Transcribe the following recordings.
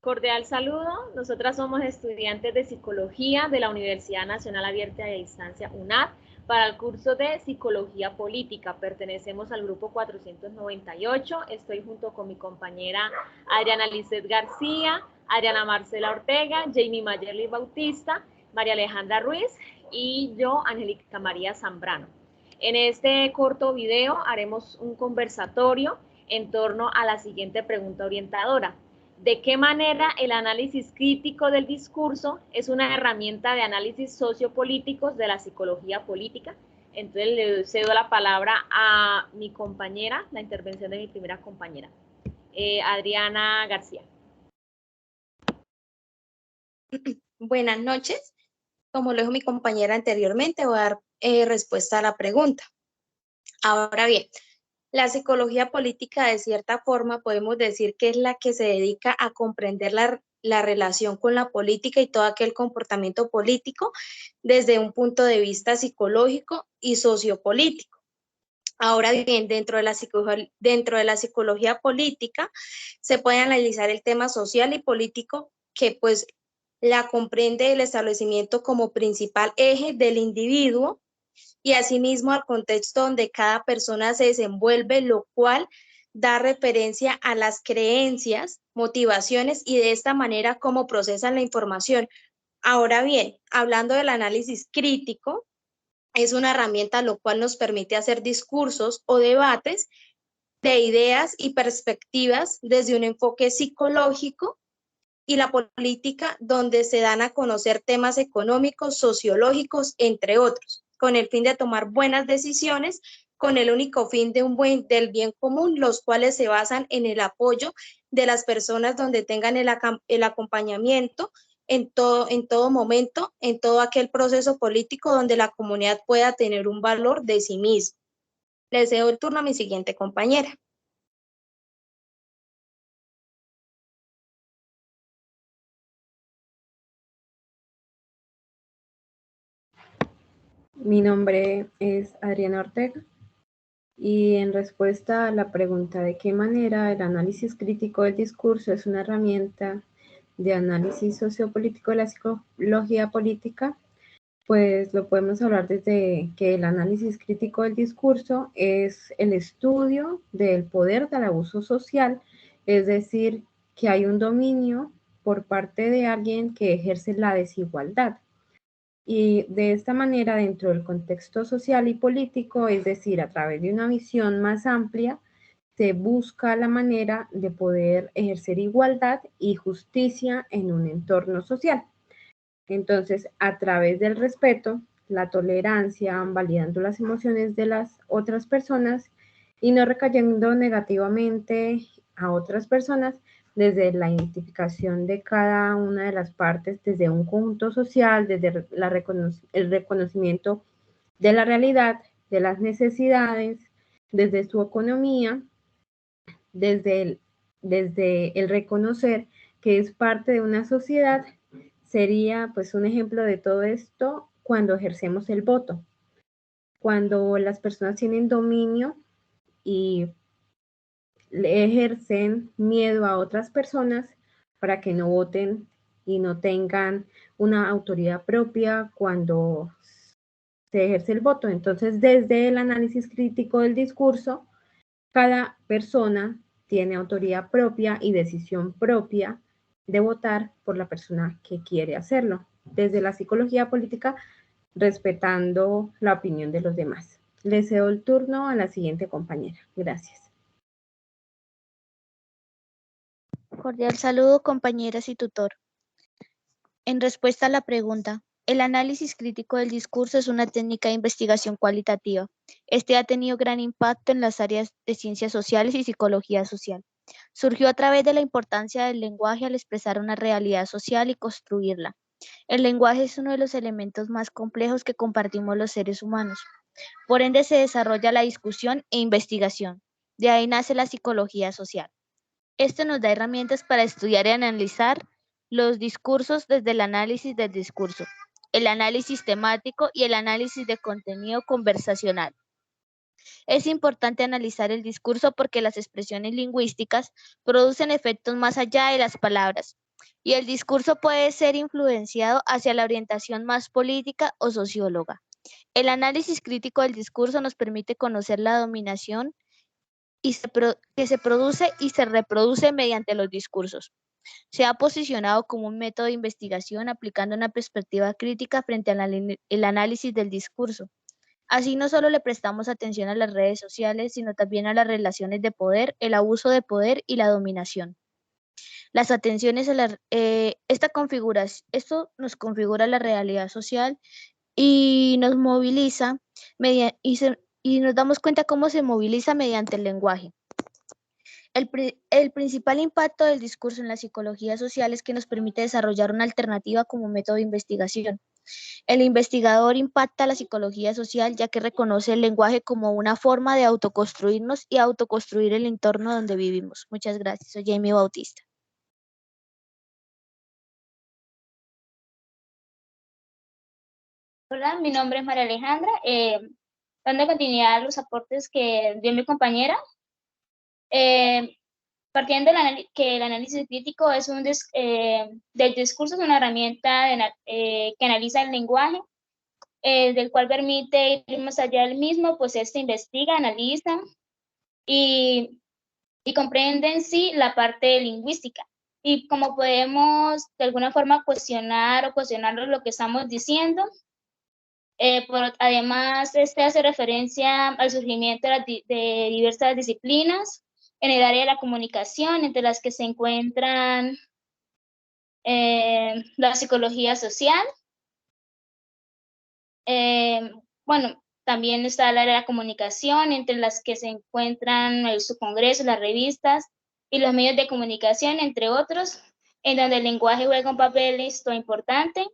Cordial saludo. Nosotras somos estudiantes de Psicología de la Universidad Nacional Abierta y a Distancia UNAD para el curso de Psicología Política. Pertenecemos al grupo 498. Estoy junto con mi compañera Adriana Lizeth García, Adriana Marcela Ortega, Jamie Mayerly Bautista, María Alejandra Ruiz y yo, Angélica María Zambrano. En este corto video haremos un conversatorio en torno a la siguiente pregunta orientadora. ¿De qué manera el análisis crítico del discurso es una herramienta de análisis sociopolíticos de la psicología política? Entonces le cedo la palabra a mi compañera, la intervención de mi primera compañera, Adriana García. Buenas noches. Como lo dijo mi compañera anteriormente, voy a dar respuesta a la pregunta. Ahora bien, la psicología política, de cierta forma, podemos decir que es la que se dedica a comprender la relación con la política y todo aquel comportamiento político desde un punto de vista psicológico y sociopolítico. Ahora bien, dentro de la psicología política se puede analizar el tema social y político que pues la comprende el establecimiento como principal eje del individuo y asimismo al contexto donde cada persona se desenvuelve, lo cual da referencia a las creencias, motivaciones y de esta manera cómo procesan la información. Ahora bien, hablando del análisis crítico, es una herramienta lo cual nos permite hacer discursos o debates de ideas y perspectivas desde un enfoque psicológico y la política donde se dan a conocer temas económicos, sociológicos, entre otros, con el fin de tomar buenas decisiones, con el único fin del bien común, los cuales se basan en el apoyo de las personas donde tengan el acompañamiento en todo momento, en todo aquel proceso político donde la comunidad pueda tener un valor de sí misma. Les cedo el turno a mi siguiente compañera. Mi nombre es Adriana Ortega y en respuesta a la pregunta de qué manera el análisis crítico del discurso es una herramienta de análisis sociopolítico de la psicología política, pues lo podemos hablar desde que el análisis crítico del discurso es el estudio del poder del abuso social, es decir, que hay un dominio por parte de alguien que ejerce la desigualdad. Y de esta manera, dentro del contexto social y político, es decir, a través de una visión más amplia, se busca la manera de poder ejercer igualdad y justicia en un entorno social. Entonces, a través del respeto, la tolerancia, validando las emociones de las otras personas y no recayendo negativamente a otras personas, desde la identificación de cada una de las partes, desde un conjunto social, desde el reconocimiento de la realidad, de las necesidades, desde su economía, desde el reconocer que es parte de una sociedad, sería pues un ejemplo de todo esto cuando ejercemos el voto. Cuando las personas tienen dominio y le ejercen miedo a otras personas para que no voten y no tengan una autoridad propia cuando se ejerce el voto. Entonces, desde el análisis crítico del discurso, cada persona tiene autoridad propia y decisión propia de votar por la persona que quiere hacerlo. Desde la psicología política, respetando la opinión de los demás. Le cedo el turno a la siguiente compañera. Gracias. Cordial saludo, compañeras y tutor. En respuesta a la pregunta, el análisis crítico del discurso es una técnica de investigación cualitativa. Este ha tenido gran impacto en las áreas de ciencias sociales y psicología social. Surgió a través de la importancia del lenguaje al expresar una realidad social y construirla. El lenguaje es uno de los elementos más complejos que compartimos los seres humanos. Por ende, se desarrolla la discusión e investigación. De ahí nace la psicología social. Esto nos da herramientas para estudiar y analizar los discursos desde el análisis del discurso, el análisis temático y el análisis de contenido conversacional. Es importante analizar el discurso porque las expresiones lingüísticas producen efectos más allá de las palabras. y el discurso puede ser influenciado hacia la orientación más política o socióloga. El análisis crítico del discurso nos permite conocer la dominación que se produce y se reproduce mediante los discursos. Se ha posicionado como un método de investigación aplicando una perspectiva crítica frente al análisis del discurso. Así no solo le prestamos atención a las redes sociales, sino también a las relaciones de poder, el abuso de poder y la dominación. Las atenciones a esto nos configura la realidad social y nos moviliza y nos damos cuenta cómo se moviliza mediante el lenguaje. El principal impacto del discurso en la psicología social es que nos permite desarrollar una alternativa como método de investigación. El investigador impacta la psicología social ya que reconoce el lenguaje como una forma de autoconstruirnos y autoconstruir el entorno donde vivimos. Muchas gracias. Soy Jamie Bautista. Hola, mi nombre es María Alejandra. Dando continuidad a los aportes que dio mi compañera, partiendo que el análisis crítico es del discurso, es una herramienta que analiza el lenguaje, del cual permite ir más allá del mismo, pues este investiga, analiza y comprende en sí la parte lingüística. Y como podemos de alguna forma cuestionar lo que estamos diciendo. Además, este hace referencia al surgimiento de diversas disciplinas en el área de la comunicación, entre las que se encuentran la psicología social. Bueno, también está el área de la comunicación, entre las que se encuentran el subcongreso, las revistas y los medios de comunicación, entre otros, en donde el lenguaje juega un papel importante.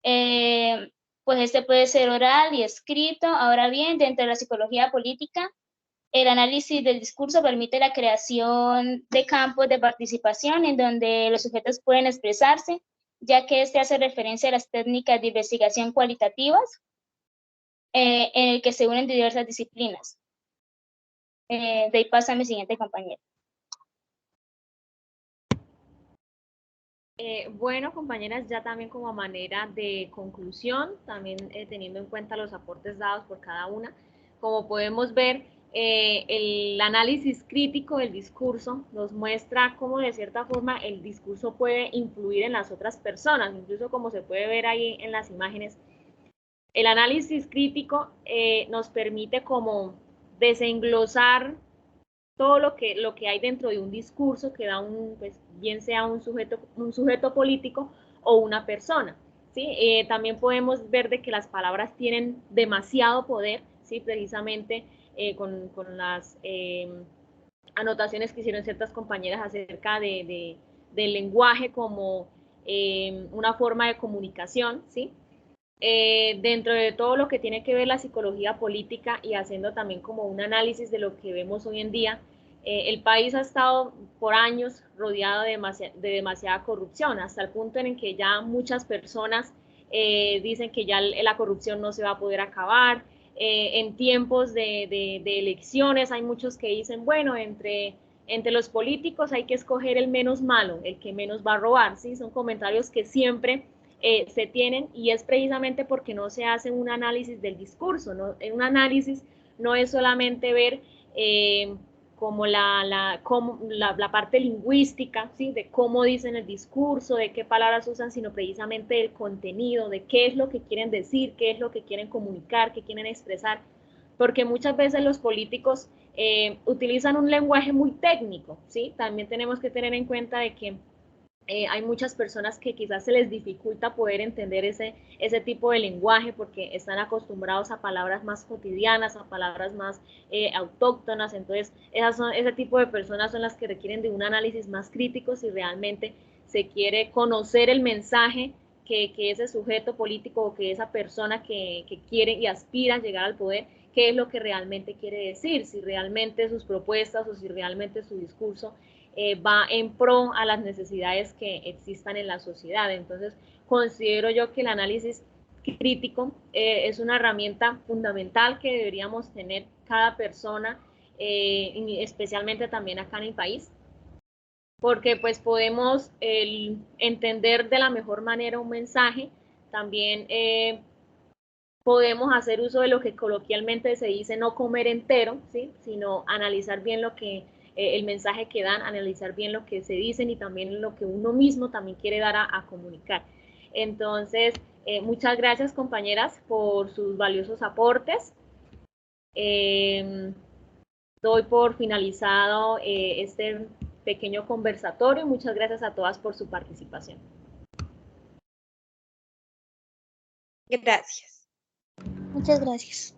Pues este puede ser oral y escrito. Ahora bien, dentro de la psicología política, el análisis del discurso permite la creación de campos de participación en donde los sujetos pueden expresarse, ya que este hace referencia a las técnicas de investigación cualitativas en el que se unen diversas disciplinas. De ahí pasa a mi siguiente compañero. Bueno, compañeras, ya también como manera de conclusión, también teniendo en cuenta los aportes dados por cada una, como podemos ver, el análisis crítico del discurso nos muestra cómo de cierta forma el discurso puede influir en las otras personas, incluso como se puede ver ahí en las imágenes. El análisis crítico nos permite como desenglosar todo lo que hay dentro de un discurso que da pues, bien sea un sujeto político o una persona. ¿Sí? También podemos ver de que las palabras tienen demasiado poder, ¿sí? Precisamente con las anotaciones que hicieron ciertas compañeras acerca del lenguaje como una forma de comunicación, ¿sí? Dentro de todo lo que tiene que ver la psicología política y haciendo también como un análisis de lo que vemos hoy en día, el país ha estado por años rodeado de demasiada corrupción, hasta el punto en el que ya muchas personas dicen que ya la corrupción no se va a poder acabar. En tiempos de elecciones hay muchos que dicen, bueno, entre los políticos hay que escoger el menos malo, el que menos va a robar, ¿sí? Son comentarios que siempre se tienen y es precisamente porque no se hace un análisis del discurso, ¿no? Un análisis no es solamente ver como la parte lingüística, ¿sí? De cómo dicen el discurso, de qué palabras usan, sino precisamente del contenido, de qué es lo que quieren decir, qué es lo que quieren comunicar, qué quieren expresar, porque muchas veces los políticos utilizan un lenguaje muy técnico, ¿sí? También tenemos que tener en cuenta de que hay muchas personas que quizás se les dificulta poder entender ese tipo de lenguaje porque están acostumbrados a palabras más cotidianas, a palabras más autóctonas, entonces ese tipo de personas son las que requieren de un análisis más crítico si realmente se quiere conocer el mensaje que ese sujeto político o que esa persona que quiere y aspira a llegar al poder, qué es lo que realmente quiere decir, si realmente sus propuestas o si realmente su discurso va en pro a las necesidades que existan en la sociedad. Entonces, considero yo que el análisis crítico es una herramienta fundamental que deberíamos tener cada persona, especialmente también acá en el país, porque pues podemos entender de la mejor manera un mensaje, también podemos hacer uso de lo que coloquialmente se dice no comer entero, ¿sí? Sino analizar bien lo que el mensaje que dan, analizar bien lo que se dicen y también lo que uno mismo también quiere dar a comunicar. Entonces, muchas gracias compañeras por sus valiosos aportes. Doy por finalizado este pequeño conversatorio. Muchas gracias a todas por su participación. Gracias. Muchas gracias.